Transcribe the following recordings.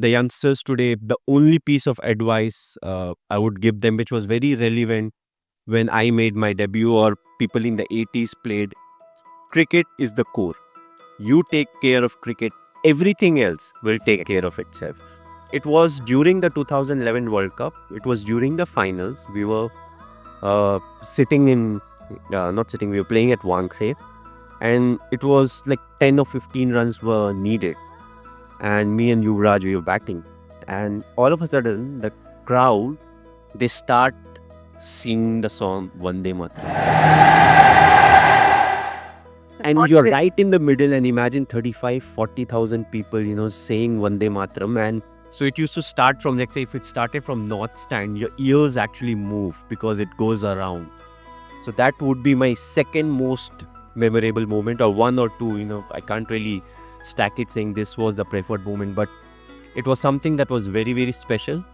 the youngsters today, the only piece of advice I would give them, which was very relevant when I made my debut or people in the 80s played, cricket is the core. You take care of cricket, everything else will take care of itself. It was during the 2011 World Cup, it was during the finals. We were we were playing at Wankhede, and it was like 10 or 15 runs were needed. And me and Yuvraj, we were batting. And all of a sudden, the crowd, they start singing the song Vande Mataram. And you're right in the middle, and imagine 40,000 people, saying Vande Mataram. And so it used to start from, let's say, if it started from North Stand, your ears actually move because it goes around. So that would be my second most memorable moment, or one or two, I can't really stack it saying this was the preferred moment, but it was something that was very, very special.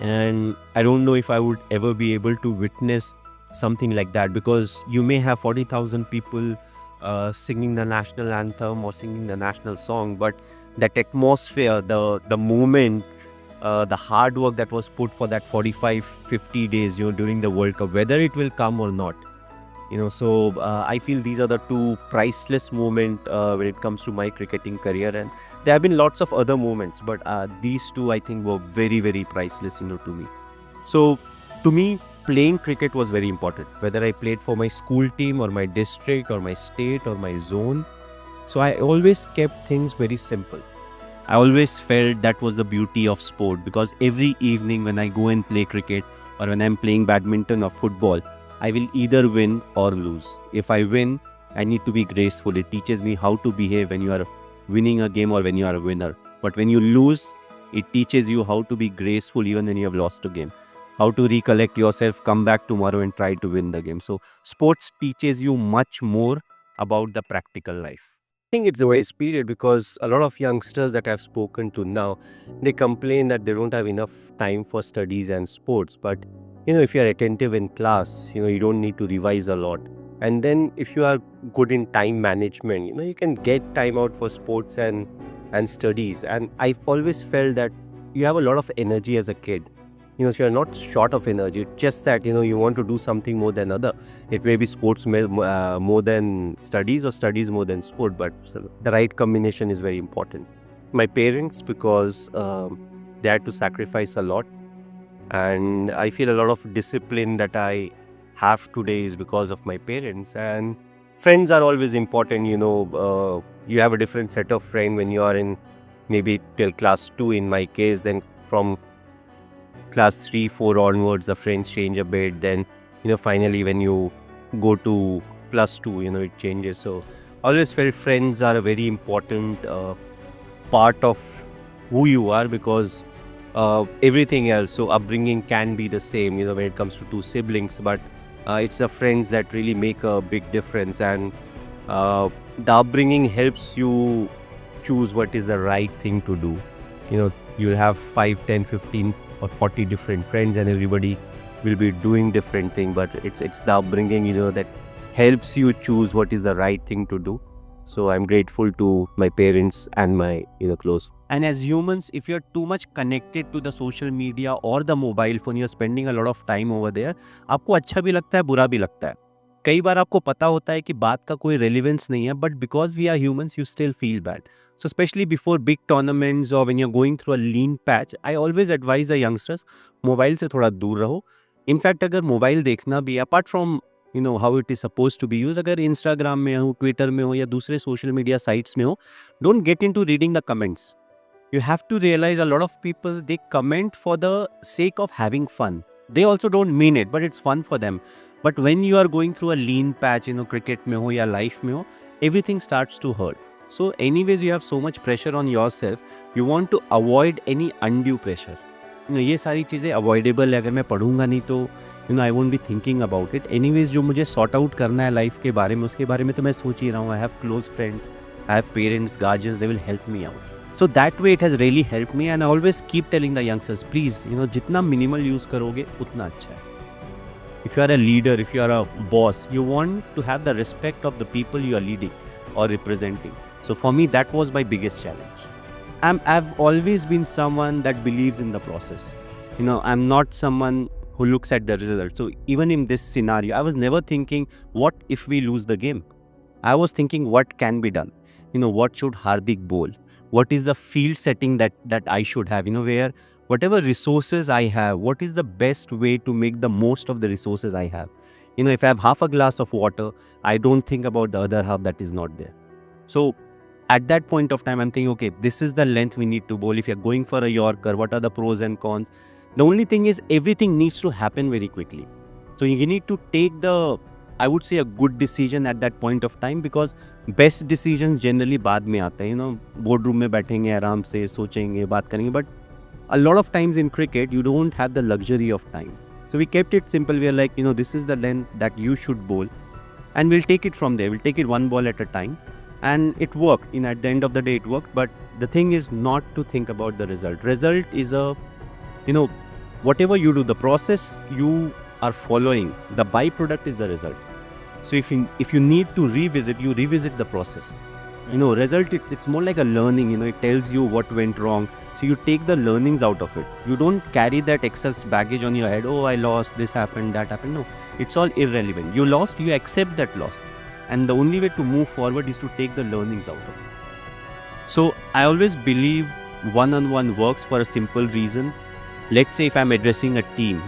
And I don't know if I would ever be able to witness something like that, because you may have 40,000 people singing the national anthem or singing the national song, but that atmosphere, the moment, the hard work that was put for that 45-50 days during the World Cup, whether it will come or not, so I feel these are the two priceless moments when it comes to my cricketing career. And there have been lots of other moments, but these two I think were very, very priceless to me. So to me, playing cricket was very important, whether I played for my school team or my district or my state or my zone. So I always kept things very simple. I always felt that was the beauty of sport, because every evening when I go and play cricket, or when I'm playing badminton or football, I will either win or lose. If I win, I need to be graceful. It teaches me how to behave when you are winning a game or when you are a winner. But when you lose, it teaches you how to be graceful even when you have lost a game. How to recollect yourself, come back tomorrow and try to win the game. So sports teaches you much more about the practical life. I think it's a waste period, because a lot of youngsters that I've spoken to now, they complain that they don't have enough time for studies and sports. But if you are attentive in class, you don't need to revise a lot. And then if you are good in time management, you can get time out for sports and studies. And I've always felt that you have a lot of energy as a kid. So you're not short of energy. It's just that, you want to do something more than other. It may be sports more than studies, or studies more than sport, but the right combination is very important. My parents, because they had to sacrifice a lot. And I feel a lot of discipline that I have today is because of my parents. And friends are always important. You have a different set of friends when you are in maybe till class 2 in my case. Then from class 3, 4 onwards, the friends change a bit. Then, finally when you go to plus 2, it changes. So I always felt friends are a very important part of who you are, because everything else, so upbringing can be the same, when it comes to two siblings, but it's the friends that really make a big difference. And the upbringing helps you choose what is the right thing to do. You'll have 5, 10, 15 or 40 different friends, and everybody will be doing different things, but it's the upbringing, that helps you choose what is the right thing to do. So I'm grateful to my parents and my close. And as humans, if you're too much connected to the social media or the mobile phone, you're spending a lot of time over there, आपको अच्छा भी लगता है, बुरा भी लगता है. कई बार आपको पता होता है कि बात का कोई relevance नहीं है, but because we are humans, you still feel bad. So especially before big tournaments or when you're going through a lean patch, I always advise the youngsters, mobile से थोड़ा दूर रहो. In fact, अगर mobile देखना भी, apart from how it is supposed to be used, अगर Instagram में हो, Twitter में हो या दूसरे social media sites में हो, don't get into reading the comments. You have to realize a lot of people, they comment for the sake of having fun. They also don't mean it, but it's fun for them. But when you are going through a lean patch, cricket mein ho ya life mein ho, everything starts to hurt. So anyways, you have so much pressure on yourself. You want to avoid any undue pressure. ये सारी चीज़ें avoidable है. अगर मैं पढ़ूंगा नहीं तो I won't be thinking about it. Anyways, जो मुझे sort out करना है life के बारे में, उसके बारे में तो मैं सोच ही रहा हूँ. I have close friends, I have parents, guardians, they will help me out. So that way it has really helped me, and I always keep telling the youngsters, please, जितना minimal use करोगे उतना अच्छा है. If you are a leader, if you are a boss, you want to have the respect of the people you are leading or representing. So for me, that was my biggest challenge. I've always been someone that believes in the process. I'm not someone who looks at the result. So even in this scenario, I was never thinking, what if we lose the game? I was thinking, what can be done? What should Hardik bowl? What is the field setting that I should have? Where whatever resources I have, what is the best way to make the most of the resources I have? If I have half a glass of water, I don't think about the other half that is not there. So at that point of time, I'm thinking, okay, this is the length we need to bowl. If you're going for a Yorker, what are the pros and cons? The only thing is everything needs to happen very quickly. So you need to take I would say, a good decision at that point of time, because best decisions generally बाद में आते हैं. Boardroom में बैठेंगे आराम से, सोचेंगे, बात करेंगे. But a lot of times in cricket, you don't have the luxury of time. So we kept it simple. We are like, this is the length that you should bowl, and we'll take it from there. We'll take it one ball at a time. And it worked. At the end of the day, it worked. But the thing is not to think about the result. Result is whatever you do, the process you are following, the byproduct is the result. So if you need to revisit, you revisit the process. Result, it's more like a learning. It tells you what went wrong. So you take the learnings out of it. You don't carry that excess baggage on your head. Oh, I lost, this happened, that happened. No, it's all irrelevant. You lost, you accept that loss. And the only way to move forward is to take the learnings out of it. So I always believe one-on-one works for a simple reason. Let's say if I'm addressing a team,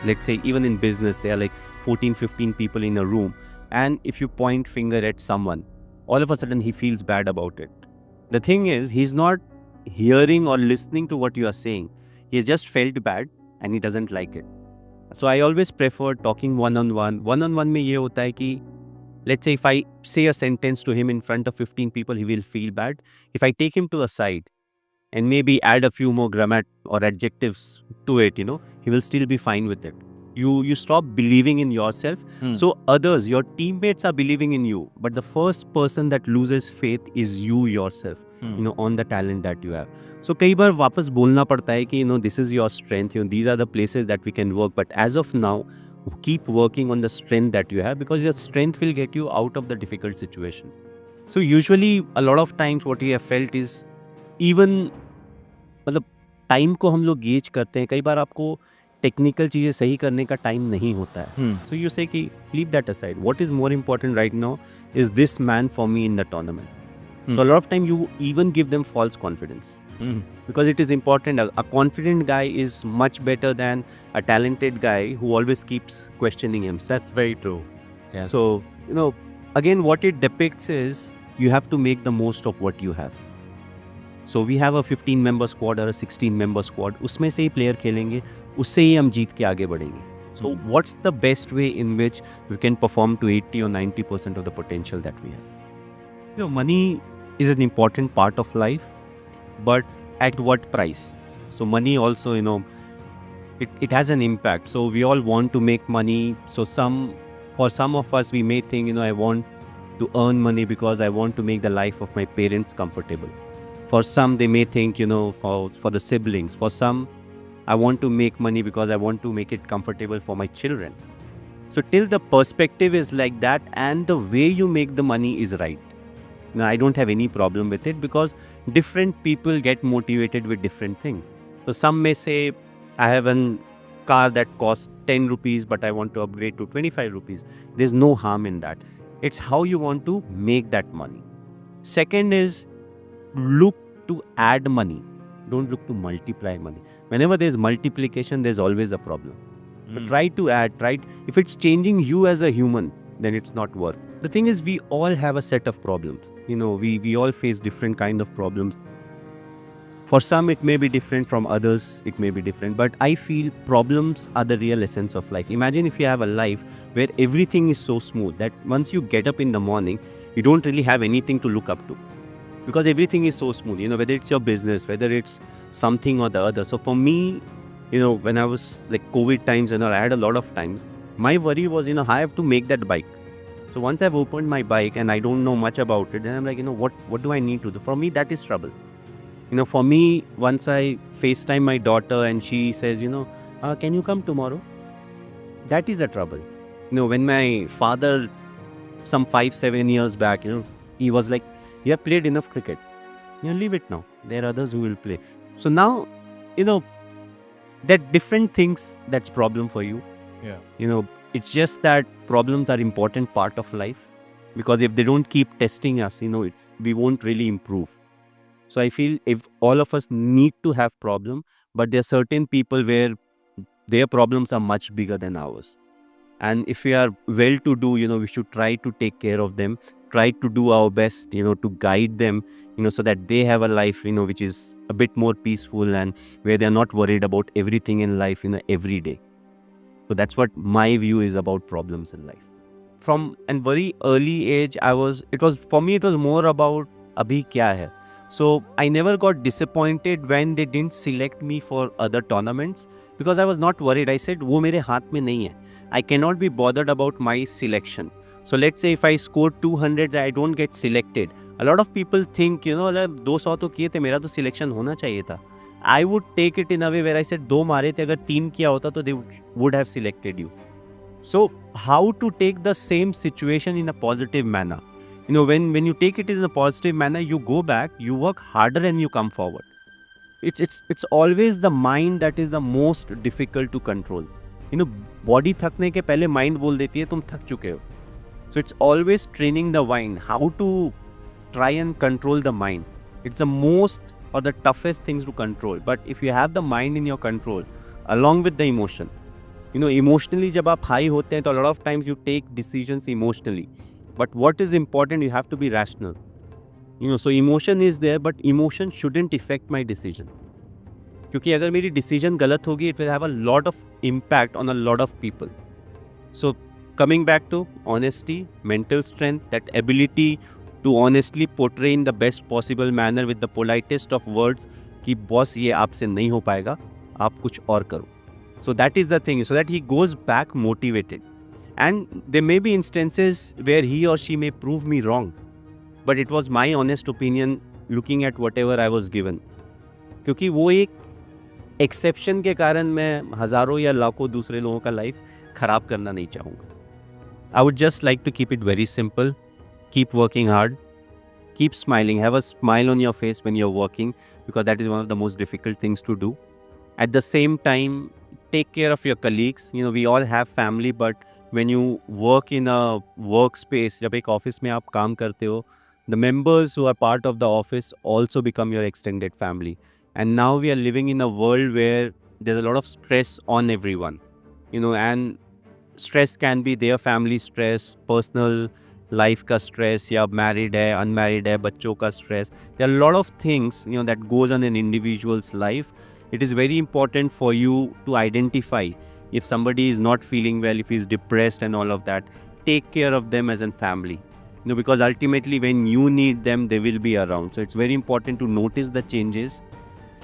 let's say even in business, there are like 14, 15 people in a room. And if you point finger at someone, all of a sudden he feels bad about it. The thing is, he's not hearing or listening to what you are saying. He has just felt bad and he doesn't like it. So I always prefer talking one-on-one. One-on-one mein ye hota hai ki, let's say if I say a sentence to him in front of 15 people, he will feel bad. If I take him to a side and maybe add a few more grammar or adjectives to it, he will still be fine with it. You stop believing in yourself. So others, your teammates are believing in you. But the first person that loses faith is you yourself, on the talent that you have. So कई बार वापस बोलना पड़ता है कि this is your strength. These are the places that we can work. But as of now, keep working on the strength that you have, because your strength will get you out of the difficult situation. So usually a lot of times what we have felt is, even मतलब time को हम लोग gauge करते हैं. कई बार आपको technical चीज़ें सही करने का टाइम नहीं होता है. सो यू से कि leave that aside. What is more important right now is this man for me in the tournament. So a lot of time you even give them false confidence, because it is important. A confident guy is much better than a talented guy who always keeps questioning himself. That's very true. Yeah. So again, what it depicts is you have to make the most of what you have. So we have a 15-member squad or a 16-member squad. उसमें से ही player खेलेंगे, उससे ही हम जीत के आगे बढ़ेंगे. So what's the best way in which we can perform to 80 or 90% of the potential that we have? Money is an important part of life, but at what price? So money also, it has an impact. So we all want to make money. So for some of us, we may think, I want to earn money because I want to make the life of my parents comfortable. For some, they may think, for the siblings. For some, I want to make money because I want to make it comfortable for my children. So till the perspective is like that and the way you make the money is right, I don't have any problem with it, because different people get motivated with different things. So some may say, I have a car that costs 10 rupees, but I want to upgrade to 25 rupees. There's no harm in that. It's how you want to make that money. Second is, look to add money. Don't look to multiply money. Whenever there's multiplication, there's always a problem. But try to add, if it's changing you as a human, then it's not worth. The thing is, we all have a set of problems. We all face different kind of problems. For some, it may be different. From others, it may be different. But I feel problems are the real essence of life. Imagine if you have a life where everything is so smooth that once you get up in the morning, you don't really have anything to look up to, because everything is so smooth, whether it's your business, whether it's something or the other. So for me, when I was like COVID times, I had a lot of times, my worry was, I have to make that bike. So once I've opened my bike and I don't know much about it, then I'm like, what do I need to do? For me, that is trouble. For me, once I FaceTime my daughter and she says, can you come tomorrow? That is a trouble. When my father, some 5-7 years back, he was like, you have played enough cricket. leave it now. There are others who will play. So now, you know, there are different things that's problem for you. Yeah. It's just that problems are important part of life, because if they don't keep testing us, we won't really improve. So I feel if all of us need to have problem, but there are certain people where their problems are much bigger than ours. And if we are well to do, we should try to take care of them, try to do our best, to guide them, so that they have a life, which is a bit more peaceful, and where they're not worried about everything in life, every day. So that's what my view is about problems in life. From a very early age, for me, it was more about abhi kya hai. So I never got disappointed when they didn't select me for other tournaments, because I was not worried. I said, wo mere haath mein nahi hai. I cannot be bothered about my selection. So let's say if I score 200, I don't get selected. A lot of people think, 200 तो किए थे, मेरा तो selection होना चाहिए था. I would take it in a way where I said, 2 मारे थे, अगर 3 किया होता तो they would have selected you. So how to take the same situation in a positive manner? When you take it in a positive manner, you go back, you work harder, and you come forward. It's always the mind that is the most difficult to control. Body थकने के पहले mind बोल देती है तुम थक चुके हो. So it's always training the mind how to try and control the mind. It's the most or the toughest things to control. But if you have the mind in your control, along with the emotion, emotionally जब आप high होते हैं तो a lot of times you take decisions emotionally. But what is important, you have to be rational. So emotion is there, but emotion shouldn't affect my decision. क्योंकि अगर मेरी decision गलत होगी, it will have a lot of impact on a lot of people. So coming back to honesty, mental strength, that ability to honestly portray in the best possible manner with the politest of words कि boss ये आपसे नहीं हो पाएगा, आप कुछ और करो. So that is the thing, so that he goes back motivated. And there may be instances where he or she may prove me wrong, but it was my honest opinion looking at whatever I was given. क्योंकि वो एक exception के कारण मैं हज़ारों या लाखों दूसरे लोगों का लाइफ ख़राब करना नहीं चाहूँगा. I would just like to keep it very simple. Keep working hard. Keep smiling. Have a smile on your face when you're working, because that is one of the most difficult things to do. At the same time, take care of your colleagues. We all have family, but when you work in a workspace, जब एक office में आप काम करते हो, the members who are part of the office also become your extended family. And now we are living in a world where there's a lot of stress on everyone, and stress can be their family stress, personal life का stress, या married है, unmarried है, बच्चों का stress. There are a lot of things, that goes on in individual's life. It is very important for you to identify if somebody is not feeling well, if he's depressed and all of that. Take care of them as a family, because ultimately when you need them, they will be around. So it's very important to notice the changes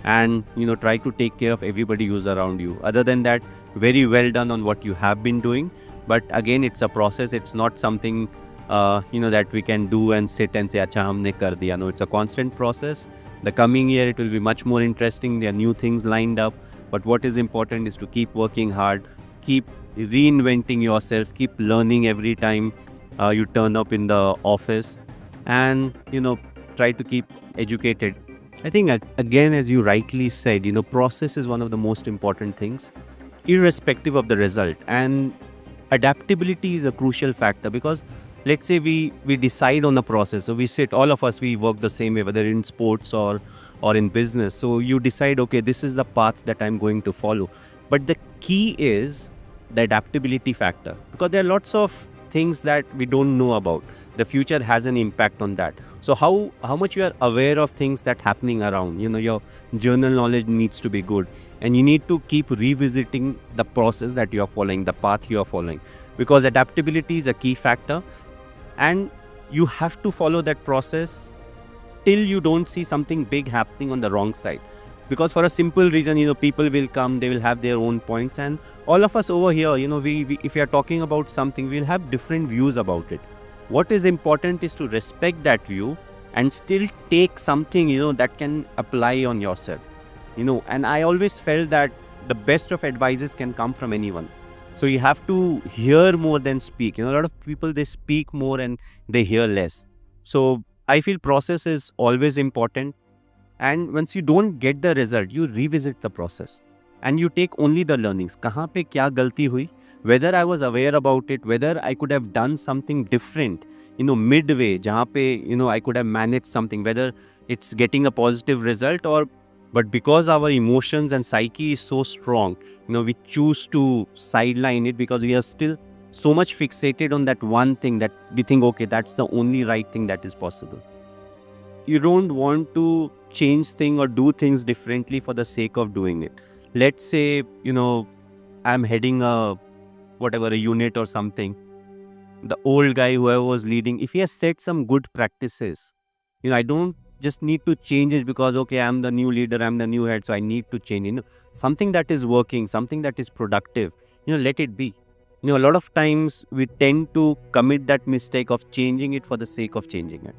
and try to take care of everybody who's around you. Other than that, very well done on what you have been doing, but again, it's a process. It's not something that we can do and sit and say acha humne kar diya. No, it's a constant process. The coming year, it will be much more interesting. There are new things lined up, but what is important is to keep working hard, keep reinventing yourself, keep learning every time you turn up in the office, and try to keep educated. I think, again, as you rightly said, process is one of the most important things, irrespective of the result. And adaptability is a crucial factor, because let's say we decide on a process. So we sit, all of us, we work the same way, whether in sports or in business. So you decide, okay, this is the path that I'm going to follow. But the key is the adaptability factor, because there are lots of things that we don't know about. The future has an impact on that. So how much you are aware of things that happening around, your journal knowledge needs to be good, and you need to keep revisiting the process that you are following, the path you are following, because adaptability is a key factor, and you have to follow that process till you don't see something big happening on the wrong side. Because for a simple reason, people will come, they will have their own points, and all of us over here, we if we are talking about something, we'll have different views about it. What is important is to respect that view and still take something, that can apply on yourself. And I always felt that the best of advices can come from anyone. So you have to hear more than speak. A lot of people, they speak more and they hear less. So I feel process is always important. And once you don't get the result, you revisit the process and you take only the learnings. कहाँ पे क्या गलती हुई? Whether I was aware about it, whether I could have done something different, midway, जहाँ पे, I could have managed something, whether it's getting a positive result or, but because our emotions and psyche is so strong, we choose to sideline it because we are still so much fixated on that one thing that we think, okay, that's the only right thing that is possible. You don't want to change things or do things differently for the sake of doing it. Let's say, I'm heading a unit or something. The old guy, whoever was leading, if he has set some good practices, I don't just need to change it because, okay, I'm the new leader, I'm the new head, so I need to change. Something that is working, something that is productive, let it be. A lot of times we tend to commit that mistake of changing it for the sake of changing it.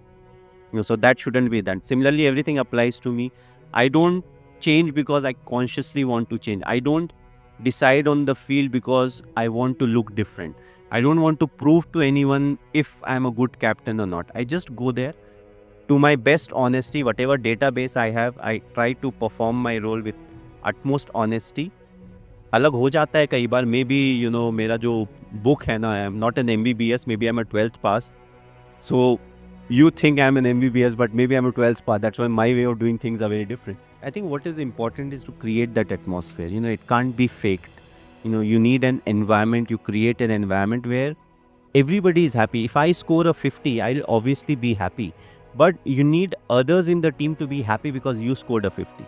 So that shouldn't be done. Similarly, everything applies to me. I don't change because I consciously want to change. I don't decide on the field because I want to look different. I don't want to prove to anyone if I'm a good captain or not. I just go there to my best honesty, whatever database I have, I try to perform my role with utmost honesty. अलग हो जाता है कई बार, may be मेरा जो book है ना, I am not an MBBS, maybe I am a 12th pass. So you think I'm an MBBS, but maybe I'm a 12th path. That's why my way of doing things are very different. I think what is important is to create that atmosphere. It can't be faked. You need an environment. You create an environment where everybody is happy. If I score a 50, I'll obviously be happy. But you need others in the team to be happy because you scored a 50.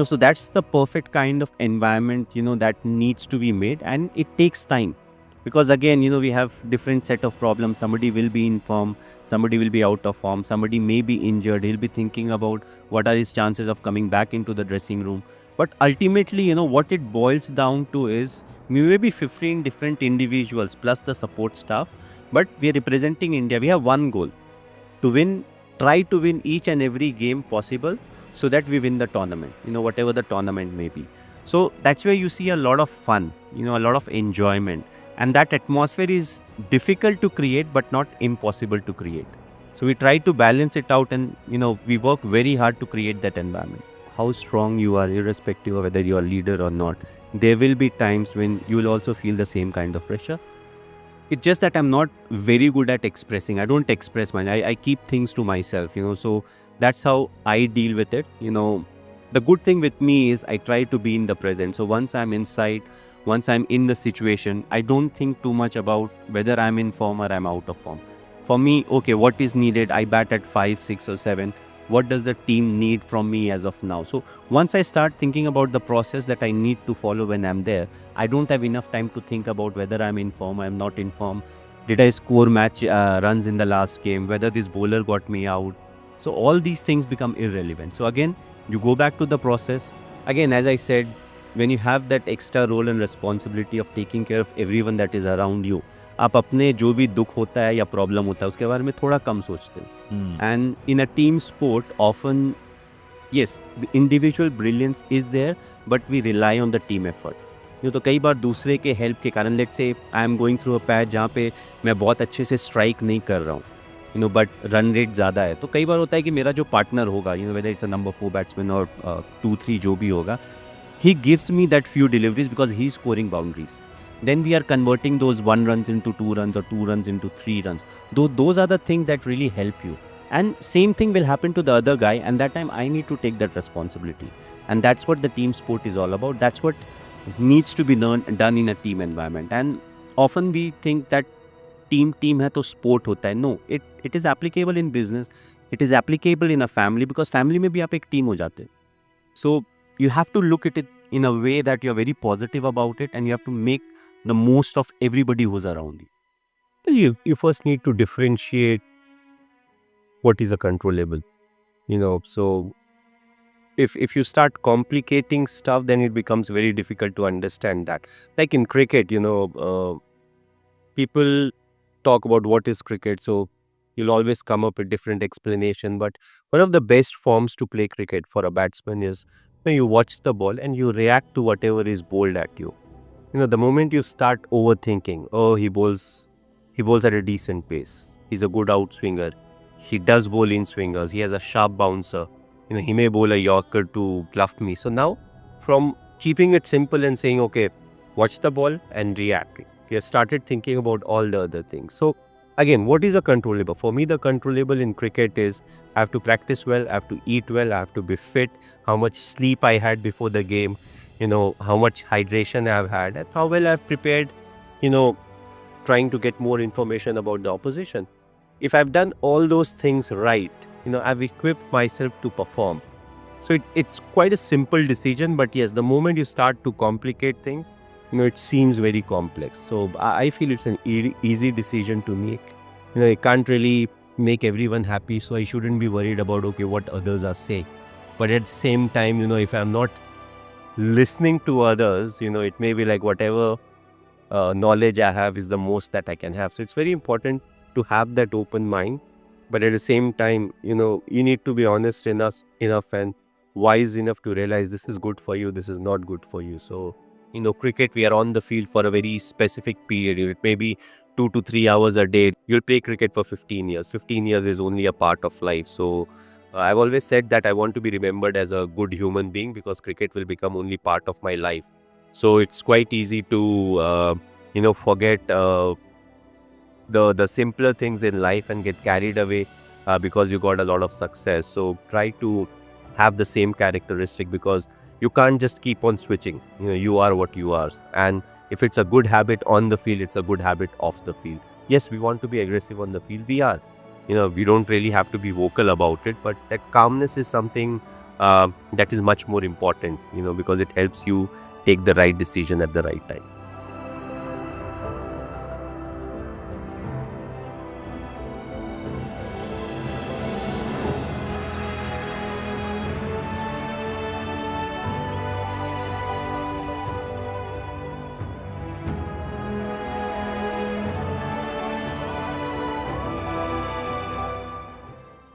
So that's the perfect kind of environment, that needs to be made, and it takes time. Because again, we have different set of problems. Somebody will be in form, somebody will be out of form, somebody may be injured. He'll be thinking about what are his chances of coming back into the dressing room. But ultimately, what it boils down to is we may be 15 different individuals plus the support staff, but we are representing India. We have one goal: to win, try to win each and every game possible so that we win the tournament, whatever the tournament may be. So that's where you see a lot of fun, a lot of enjoyment. And that atmosphere is difficult to create, but not impossible to create. So we try to balance it out and, we work very hard to create that environment. How strong you are, irrespective of whether you are a leader or not, there will be times when you will also feel the same kind of pressure. It's just that I'm not very good at expressing. I don't express much. I keep things to myself, so that's how I deal with it. The good thing with me is I try to be in the present. So once I'm inside, once I'm in the situation, I don't think too much about whether I'm in form or I'm out of form. For me, okay, what is needed? I bat at 5, 6 or 7. What does the team need from me as of now? So once I start thinking about the process that I need to follow when I'm there, I don't have enough time to think about whether I'm in form, I'm not in form. Did I score match runs in the last game? Whether this bowler got me out? So all these things become irrelevant. So again, you go back to the process. Again, as I said, when you have that extra role and responsibility of taking care of everyone that is around you, आप अपने जो भी दुख होता है या problem होता है उसके बारे में थोड़ा कम सोचते हो. And in a team sport, often, yes, the individual brilliance is there, but we rely on the team effort. तो कई बार दूसरे के हेल्प के कारण, let's say I am going through a patch जहाँ पे मैं बहुत अच्छे से स्ट्राइक नहीं कर रहा हूँ, बट रन रेट ज़्यादा है, तो कई बार होता है कि मेरा जो पार्टनर होगा, whether it's a number 4 batsman और 2-3 जो भी होगा, he gives me that few deliveries because he's scoring boundaries. Then we are converting those 1 runs into 2 runs or 2 runs into 3 runs. Those are the things that really help you. And same thing will happen to the other guy, and that time I need to take that responsibility. And that's what the team sport is all about. That's what needs to be done in a team environment. And often we think that team hai to sport hota hai. No, it is applicable in business. It is applicable in a family, because family mein bhi aap ek team ho jate. So you have to look at it in a way that you're very positive about it, and you have to make the most of everybody who's around you. Well, you first need to differentiate what is a controllable. So if you start complicating stuff, then it becomes very difficult to understand that. Like in cricket, people talk about what is cricket, so you'll always come up with different explanation. But one of the best forms to play cricket for a batsman is when you watch the ball and you react to whatever is bowled at you. The moment you start overthinking, oh, he bowls at a decent pace, he's a good outswinger, he does bowl in swingers, he has a sharp bouncer, he may bowl a Yorker to bluff me. So now, from keeping it simple and saying, okay, watch the ball and react, we have started thinking about all the other things. So again, what is a controllable? For me, the controllable in cricket is I have to practice well, I have to eat well, I have to be fit, how much sleep I had before the game, how much hydration I have had, and how well I've prepared, trying to get more information about the opposition. If I've done all those things right, I've equipped myself to perform. So it's quite a simple decision, but yes, the moment you start to complicate things, it seems very complex. So I feel it's an easy decision to make. I can't really make everyone happy, so I shouldn't be worried about, okay, what others are saying. But at the same time, if I'm not listening to others, it may be like whatever knowledge I have is the most that I can have. So it's very important to have that open mind. But at the same time, you need to be honest enough and wise enough to realize this is good for you, this is not good for you. So, cricket, we are on the field for a very specific period. It may be 2 to 3 hours a day. You'll play cricket for 15 years. 15 years is only a part of life. So, I've always said that I want to be remembered as a good human being because cricket will become only part of my life. So, it's quite easy to, forget the simpler things in life and get carried away because you got a lot of success. So try to have the same characteristic, because you can't just keep on switching. You are what you are, and if it's a good habit on the field, it's a good habit off the field. Yes, we want to be aggressive on the field, we are, we don't really have to be vocal about it, but that calmness is something that is much more important, because it helps you take the right decision at the right time.